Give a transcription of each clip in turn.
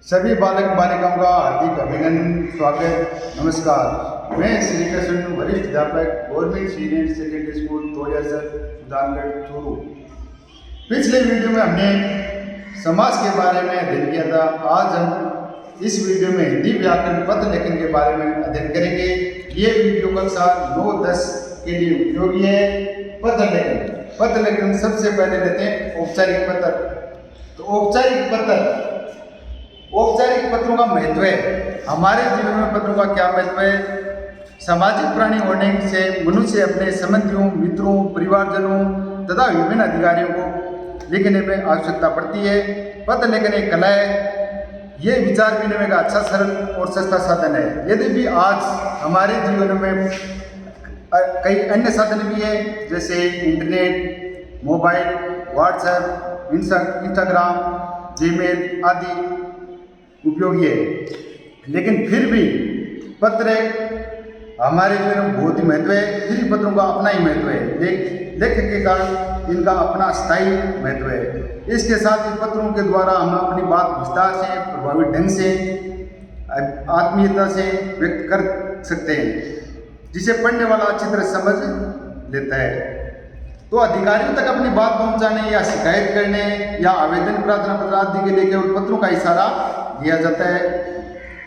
सभी बालक बालिकाओं का हार्दिक अभिनंदन, स्वागत, नमस्कार। मैं श्री कृष्ण, वरिष्ठ अध्यापक, government senior secondary school Todiyasar, Sudhargarh, Churu. पिछले वीडियो में हमने समास के बारे में अध्ययन किया था। आज हम इस वीडियो में हिंदी व्याकरण पत्र लेखन के बारे में अध्ययन करेंगे। ये वीडियो कक्षा 9-10 के लिए उपयोगी है। पत्र लेखन सबसे पहले लेते हैं औपचारिक पत्र। तो औपचारिक पत्रों का महत्व है। हमारे जीवन में पत्रों का क्या महत्व है? सामाजिक प्राणी होने से मनुष्य अपने संबंधियों, मित्रों, परिवारजनों तथा विभिन्न अधिकारियों को लिखने में आवश्यकता पड़ती है। पत्र लेखन एक कला है। ये विचार विनिमय का अच्छा, सरल और सस्ता साधन है। यदि भी आज हमारे जीवन में कई अन्य साधन भी है, जैसे internet, mobile, WhatsApp, Instagram, Gmail आदि उपयोगी है, लेकिन फिर भी पत्र हमारे जीवन में बहुत ही महत्व है। फिर भी पत्रों का अपना ही महत्व है। लेखक के कारण इनका अपना स्थायी महत्व है। इसके साथ ही पत्रों के द्वारा हम अपनी बात विस्तार से, प्रभावी ढंग से, आत्मीयता से व्यक्त कर सकते हैं, जिसे पढ़ने वाला अच्छी तरह समझ लेता है। तो अधिकारियों तक अपनी बात पहुंचाने या शिकायत करने या आवेदन, प्रार्थना पत्र आदि के लिए केवल पत्रों का इशारा दिया जाता है।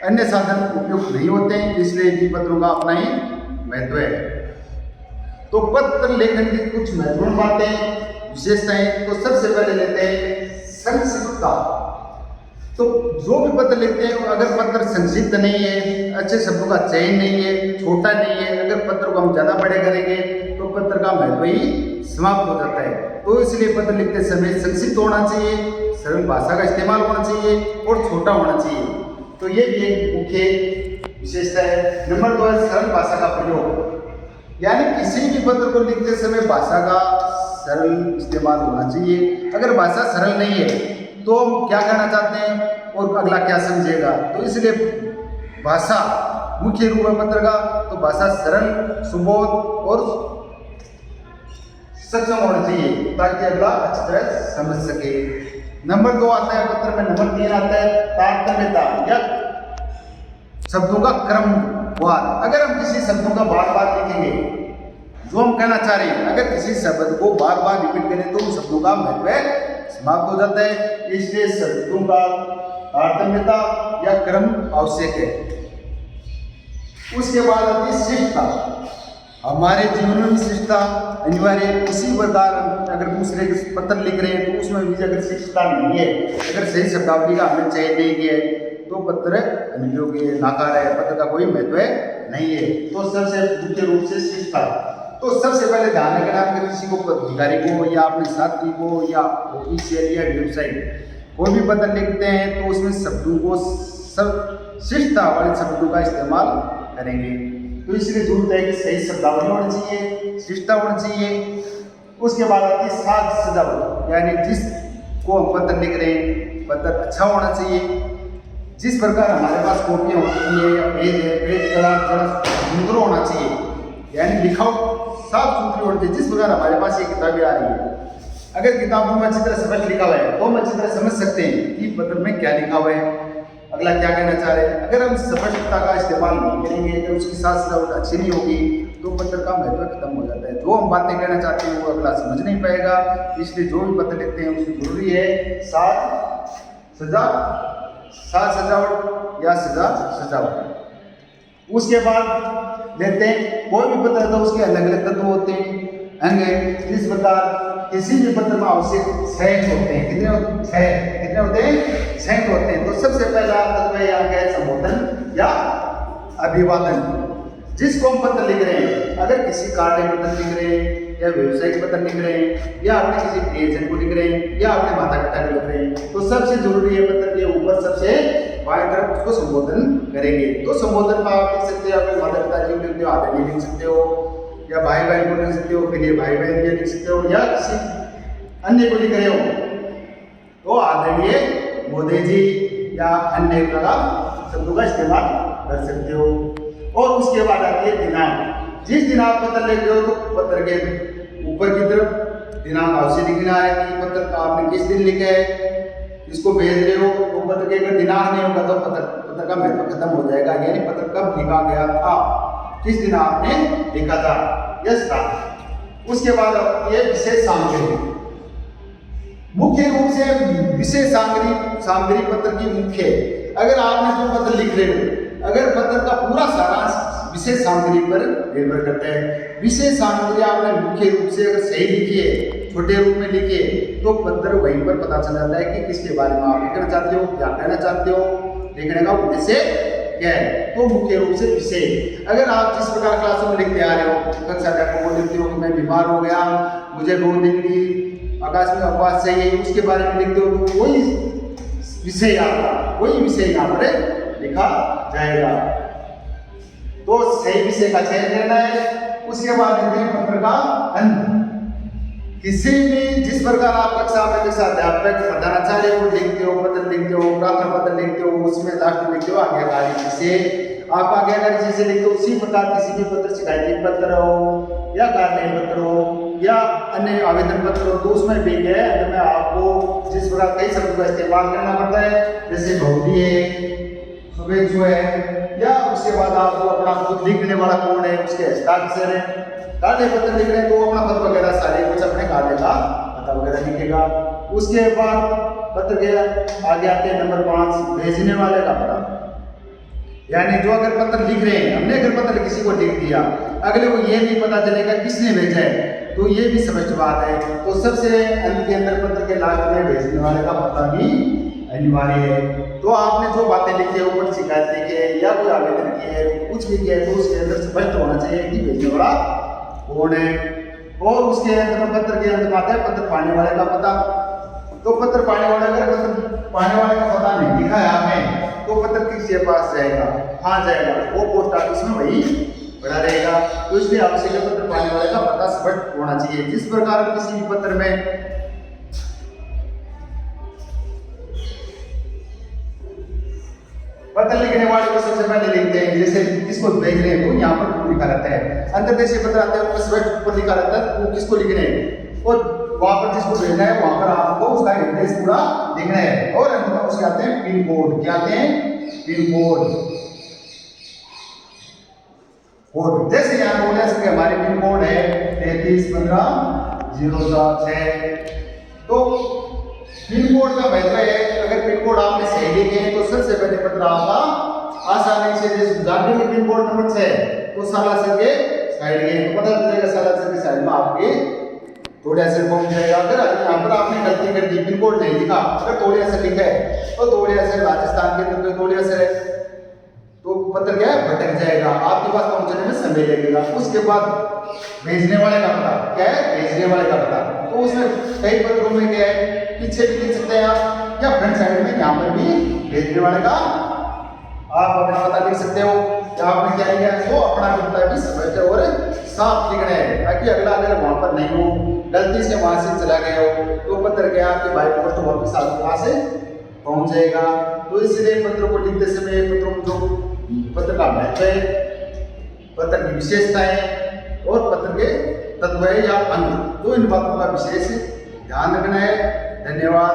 अन्य साधन उपयुक्त नहीं होते हैं, इसलिए भी पत्रों का अपना ही महत्व है। तो पत्र लेखन की कुछ महत्वपूर्ण बातें, विशेषताएं, तो सबसे पहले लेते हैं संक्षिप्तता। तो जो भी पत्र लिखते हैं, अगर पत्र संक्षिप्त नहीं है, अच्छे शब्दों का चयन नहीं है, छोटा नहीं है, अगर पत्र को हम ज़्यादा बड़े करेंगे तो पत्र का महत्व ही समाप्त हो जाता है। तो इसलिए पत्र लिखते समय संक्षिप्त होना चाहिए, सरल भाषा का इस्तेमाल होना चाहिए और छोटा होना चाहिए। तो ये भी एक मुख्य विशेषता है। नंबर 2 है सरल भाषा का प्रयोग, यानी किसी भी पत्र को लिखते समय भाषा का सरल इस्तेमाल होना चाहिए। अगर भाषा सरल नहीं है तो हम क्या कहना चाहते हैं और अगला क्या समझेगा, तो इसलिए भाषा मुख्य रूप है पत्र का। तो भाषा सरल, सुबोध और सक्षम होना चाहिए ताकि अगला अच्छी तरह समझ सके। नंबर 2 आता है पत्र में। नंबर 3 आता है तारतम्यता या शब्दों का क्रमवार। अगर हम किसी शब्दों का बार बार लिखेंगे, जो हम कहना चाह रहे हैं, अगर किसी शब्द को बार बार रिपीट करें तो उन शब्दों का महत्व समाप्त हो जाता है। इसलिए शब्दों का तारतम्यता या क्रम आवश्यक है। उसके बाद आती है शिष्टता। हमारे जीवन में शिष्टता अनिवार्य है। उसी प्रकार अगर दूसरे के पत्र लिख रहे हैं तो उसमें भी अगर शिष्टता नहीं है, अगर सही शब्दावली का हमने चयन नहीं किया है तो पत्र अनुपयोगी है, नाकार है, पत्र का कोई महत्व नहीं है। तो सबसे मुख्य रूप से शिष्टता। तो सबसे पहले ध्यान रखना, अगर किसी को अधिकारी को या अपने साथी को या ऑफिशियल या वेबसाइट कोई भी पत्र लिखते हैं तो उसमें शब्दों को सब शिष्टता वाले शब्दों का इस्तेमाल करेंगे। तो इसलिए जरूरत है कि सही शब्दावली होनी चाहिए, शिष्टता होनी चाहिए। उसके बाद आती है साज सजावट, यानी जिसको हम पत्र लिख रहे हैं पत्र अच्छा होना चाहिए। जिस प्रकार हमारे पास कॉपियाँ होती है या पेज है, पेज कलर थोड़ा सुंदर होना चाहिए, यानी लिखावट साफ सुथरी होनी चाहिए। जिस प्रकार हमारे पास ये किताबें आ रही है, अगर किताबों में अच्छी तरह स्पष्ट लिखा हुआ है तो हम अच्छी तरह समझ सकते हैं कि पत्र में क्या लिखा हुआ है, अगला क्या कहना चाह रहे हैं। अगर हम स्पष्टता का इस्तेमाल नहीं करेंगे, अगर उसकी साज सजावट अच्छी नहीं होगी तो पत्र का महत्व खत्म हो जाता है। जो हम बातें कहना चाहते हैं वो अगला समझ नहीं पाएगा। इसलिए जो भी पत्र लिखते हैं उसमें जरूरी है साज सजावट या सजावट। उसके बाद लेते हैं कोई भी पत्र, तो उसके अलग अलग तत्व होते हैं, अंग है। इस प्रकार किसी भी पत्र में आवश्यक 6 होते हैं। कितने होते हैं? 6 होते हैं। तो सबसे पहला तत्व यहाँ क्या है? संबोधन या अभिवादन। जिसको हम पत्र लिख रहे हैं, अगर किसी कार्य पत्र लिख रहे हैं या व्यवसायिक पत्र लिख रहे हैं या अपने किसी एजेंट को लिख रहे हैं या अपने माता पिता को लिख रहे हैं, तो सबसे जरूरी है पत्र के ऊपर सबसे बाएं तरफ उसको संबोधन करेंगे। तो संबोधन में आप लिख सकते हो, अपने माता पिता जी को लिखते हो, आदरणीय लिख सकते हो, या भाई बहन को लिख सकते हो, फिर ये भाई बहन ये लिख सकते हो, या किसी अन्य को लिख रहे हो तो आदरणीय मोदी जी या अन्य शब्दों का इस्तेमाल कर सकते हो। और उसके बाद आती है दिनांक। जिस दिन आप पत्र लिख रहे हो तो पत्र के ऊपर की तरफ दिनांक अवश्य लिखना है कि पत्र का आपने किस दिन लिखा है, इसको भेज रहे हो तो पत्र के अगर दिनांक नहीं होगा तो पत्र का महत्व खत्म हो जाएगा, यानी पत्र कब लिखा गया था, किस दिन आपने लिखा था, यस था। उसके बाद ये विशेष सामग्री, मुख्य रूप से विशेष सामग्री पत्र की मुख्य। अगर आपने जो पत्र लिख रहे हो, अगर पत्र का पूरा सारांश विशेष सामग्री पर निर्भर करता है। विशेष सामग्री आपने मुख्य रूप से अगर सही लिखी है, छोटे रूप में लिखी है, तो पत्र वहीं पर पता चल जाता है कि किसके बारे में आप लिखना चाहते हो, क्या कहना चाहते हो, लिखने का उद्देश्य क्या है। तो मुख्य रूप से विषय, अगर आप जिस प्रकार क्लासों में लिखते आ रहे हो, कक्षा को लिखते हो कि मैं बीमार हो गया, मुझे 2 दिन की आकस्मिक अवकाश चाहिए, उसके बारे में लिखते हो, तो वही विषय आपका, वही विषय यहाँ पर लिखा जाएगा। तो सही विषय का चयन करना है। उसके बाद देखते हैं पत्र का अंत। किसी भी जिस प्रकार आप कक्षा में कक्षा अध्यापक प्रधानाचार्य को लिखते हो, पत्र लिखते हो, प्रार्थना पत्र लिखते हो, उसमें लास्ट में लिखते हो आज्ञाकारी जिसे आप आज्ञाकारी जिसे लिखते हो, उसी प्रकार किसी भी पत्र, शिकायती पत्र हो या कार्यालय पत्र हो या अन्य आवेदन पत्र हो, तो उसमें भी है अंत में आपको जिस प्रकार कई शब्दों का इस्तेमाल करना पड़ता है, जैसे बहुधी है, शुभेच्छु है, या उसके बाद आपको अपना खुद लिखने वाला कौन है, उसके हस्ताक्षर है। कार्य पत्र लिख रहे हैं तो अपना पद वगैरह सारे कुछ अपने कार्य का पता वगैरह लिखेगा। उसके बाद पत्र के आगे आते हैं नंबर 5, भेजने वाले का पता। यानी जो अगर पत्र लिख रहे हैं, हमने अगर पत्र किसी को लिख दिया, अगले को ये नहीं पता चलेगा किसने भेजा है, तो ये भी स्पष्ट बात है। तो सबसे अंत के अंदर पत्र के लास्ट में भेजने वाले का पता भी अनिवार्य है। तो आपने जो बातें लिखी है, ऊपर शिकायत लिखी है या कोई आवेदन किया है, कुछ भी किया है, तो उसके अंदर स्पष्ट होना चाहिए कि भेजने वाला कौन है। और उसके अंत में पत्र के अंत में आता है पत्र पाने वाले का पता। तो पत्र पाने वाले, अगर पत्र पाने वाले का पता नहीं लिखा है आपने, तो पत्र किसके पास जाएगा, कहाँ जाएगा, वो पोस्ट ऑफिस में वही पड़ा रहेगा। तो इसलिए आवश्यक है पत्र पाने वाले का पता स्पष्ट होना चाहिए। जिस प्रकार किसी भी पत्र में पत्र लिखने वाले को सबसे पहले लिखते हैं, जैसे किसको भेज रहे हैं तो यहाँ पर पूरा लिखा रहता है। अंतर्देशीय पत्र आते हैं उसमें स्पष्ट ऊपर लिखा रहता है वो किसको लिखने हैं, और वहां पर जिसको भेजना है वहां पर आपको उसका एड्रेस पूरा लिखना है। और अंत में उसके आते हैं पिन कोड। क्या आते हैं? Pin code. और जैसे यहाँ बोले सके हमारे पिन कोड है 331506। तो पिन कोड का महत्व है, अगर पिन कोड आपने सही लिखे हैं तो सबसे पहले पत्र आपका आसानी से, जैसे जानते हैं पिन कोड नंबर 6 तो सालासर के साइड के, तो पता चलेगा सालासर के साइड में आपके थोड़े ऐसे पहुंच जाएगा। अगर यहाँ पर आपने गलती कर दी, पिन कोड नहीं लिखा, अगर थोड़े ऐसे लिखा है तो थोड़े ऐसे राजस्थान के अंदर थोड़े ऐसे है, तो पत्र क्या है भटक जाएगा, आपके पास पहुंचने में समय लगेगा। उसके बाद भेजने वाले का पता, क्या है? भेजने वाले का पता। तो उसमें कई पत्रों में क्या है, पीछे भी लिख सकते हैं आप या फ्रंट साइड में यहाँ पर भी भेजने वाले का आप अपना पता लिख सकते हो। या आपने क्या लिखा है तो अपना भी पता भी स्पष्ट और साफ लिखना है, ताकि अगला अगर वहां पर नहीं हो, गलती से वहां से चला गया हो, तो पत्र क्या आपके बाई पोस्ट वापस आपके पास पहुंच जाएगा। तो इसलिए पत्र को लिखते समय पत्रों में जो पत्र का महत्व है, पत्र की विशेषताएं और पत्र के तत्व या अंग, तो इन बातों का विशेष ध्यान रखना है। धन्यवाद।